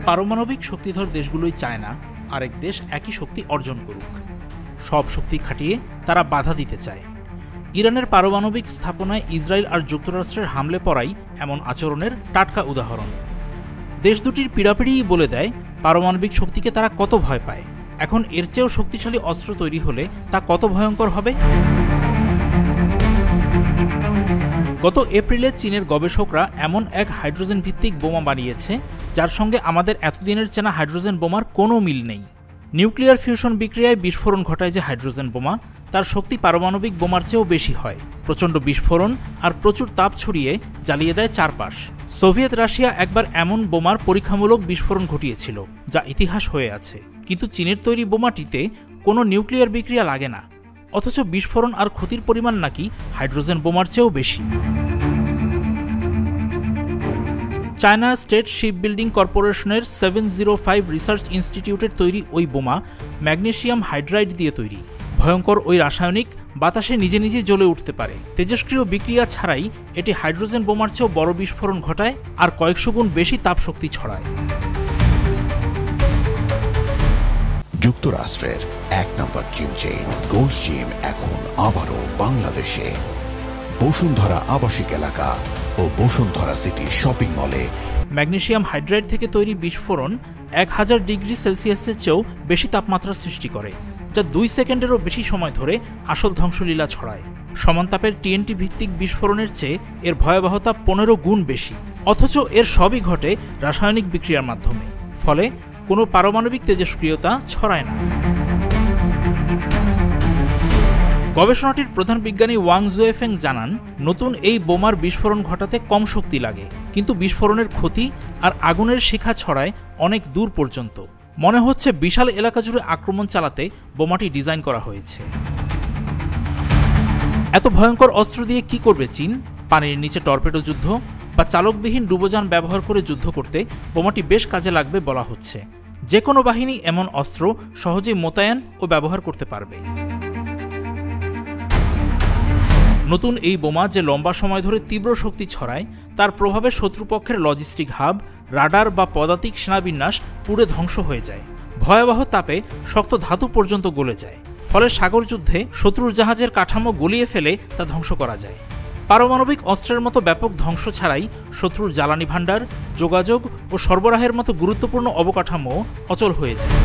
পারমাণবিক শক্তিধর দেশগুলোই চায় না আরেক দেশ একই শক্তি অর্জন করুক। সব শক্তি খাটিয়ে তারা বাধা দিতে চায়। ইরানের পারমাণবিক স্থাপনায় ইসরায়েল আর যুক্তরাষ্ট্রের হামলে পড়াই এমন আচরণের টাটকা উদাহরণ। দেশ দুটির পীড়াপিড়িই বলে দেয় পারমাণবিক শক্তিকে তারা কত ভয় পায়। এখন এর চেয়েও শক্তিশালী অস্ত্র তৈরি হলে তা কত ভয়ঙ্কর হবে। গত এপ্রিলে চীনের গবেষকরা এমন এক হাইড্রোজেন ভিত্তিক বোমা বানিয়েছে যার সঙ্গে আমাদের এতদিনের চেনা হাইড্রোজেন বোমার কোনো মিল নেই। নিউক্লিয়ার ফিউশন বিক্রিয়ায় বিস্ফোরণ ঘটায় যে হাইড্রোজেন বোমা, তার শক্তি পারমাণবিক বোমার চেয়েও বেশি হয়। প্রচণ্ড বিস্ফোরণ আর প্রচুর তাপ ছড়িয়ে জ্বালিয়ে দেয় চারপাশ। সোভিয়েত রাশিয়া একবার এমন বোমার পরীক্ষামূলক বিস্ফোরণ ঘটিয়েছিল, যা ইতিহাস হয়ে আছে। কিন্তু চীনের তৈরি বোমাটিতে কোনো নিউক্লিয়ার বিক্রিয়া লাগে না, অথচ বিস্ফোরণ আর ক্ষতির পরিমাণ নাকি হাইড্রোজেন বোমার চেয়েও বেশি। চায়না স্টেট শিপবিল্ডিং কর্পোরেশনের 705 রিসার্চ ইনস্টিটিউটের তৈরি ওই বোমা ম্যাগনেসিয়াম হাইড্রাইড দিয়ে তৈরি। ভয়ঙ্কর ওই রাসায়নিক বাতাসে নিজে নিজে জ্বলে উঠতে পারে। তেজস্ক্রিয় বিক্রিয়া ছাড়াই এটি হাইড্রোজেন বোমার চেয়েও বড় বিস্ফোরণ ঘটায় আর কয়েকশো গুণ বেশি তাপশক্তি ছড়ায়। যুক্তরাষ্ট্রের ১ নম্বর জিম চেইন গোল্ড জিম এখন আবারও বাংলাদেশে। বসুন্ধরা আবাসিক এলাকা ও বসুন্ধরা সিটি শপিং মলে ম্যাগনেসিয়াম হাইড্রাইড থেকে তৈরি বিস্ফোরণ 1000 ডিগ্রি সেলসিয়াসের চেয়েও বেশি তাপমাত্রা সৃষ্টি করে, যা 2 সেকেন্ডেরও বেশি সময় ধরে আসল ধ্বংসলীলা ছড়ায়। সমানতাপের টিএনটি ভিত্তিক বিস্ফোরণের চেয়ে এর ভয়াবহতা 15 গুণ বেশি, অথচ এর সবই ঘটে রাসায়নিক বিক্রিয়ার মাধ্যমে। ফলে কোনো পারমাণবিক তেজস্ক্রিয়তা ছড়ায় না। গবেষণাটির প্রধান বিজ্ঞানী ওয়াং জুয়েফেং জানান, নতুন এই বোমার বিস্ফোরণ ঘটাতে কম শক্তি লাগে, কিন্তু বিস্ফোরণের ক্ষতি আর আগুনের শিখা ছড়ায় অনেক দূর পর্যন্ত। মনে হচ্ছে বিশাল এলাকা জুড়ে আক্রমণ চালাতে বোমাটি ডিজাইন করা হয়েছে। এত ভয়ঙ্কর অস্ত্র দিয়ে কি করবে চীন? পানির নিচে টর্পেডো যুদ্ধ বা চালকবিহীন ডুবোযান ব্যবহার করে যুদ্ধ করতে বোমাটি বেশ কাজে লাগবে বলা হচ্ছে। যে কোনো বাহিনী এমন অস্ত্র সহজেই মোতায়েন ও ব্যবহার করতে পারবে। নতুন এই বোমা যে লম্বা সময় ধরে তীব্র শক্তি ছড়ায়, তার প্রভাবে শত্রুপক্ষের লজিস্টিক হাব, রাডার বা পদাতিক সেনাবিন্যাস পুড়ে ধ্বংস হয়ে যায়। ভয়াবহ তাপে শক্ত ধাতু পর্যন্ত গলে যায়। ফলে সাগর যুদ্ধে শত্রুর জাহাজের কাঠামো গলিয়ে ফেলে তা ধ্বংস করা যায়। পারমাণবিক অস্ত্রের মতো ব্যাপক ধ্বংস ছাড়াই শত্রুর জ্বালানি ভাণ্ডার, যোগাযোগ ও সরবরাহের মতো গুরুত্বপূর্ণ অবকাঠামো অচল হয়ে যায়।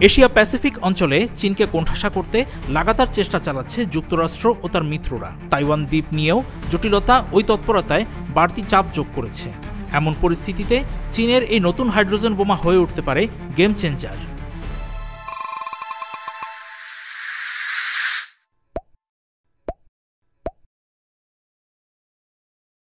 এশিয়া প্যাসিফিক অঞ্চলে চীনকে কোণঠাসা করতে লাগাতার চেষ্টা চালাচ্ছে যুক্তরাষ্ট্র ও তার মিত্ররা। তাইওয়ান দ্বীপ নিয়েও জটিলতা ওই তৎপরতায় বাড়তি চাপ যোগ করেছে। এমন পরিস্থিতিতে চীনের এই নতুন হাইড্রোজেন বোমা হয়ে উঠতে পারে গেম চেঞ্জার।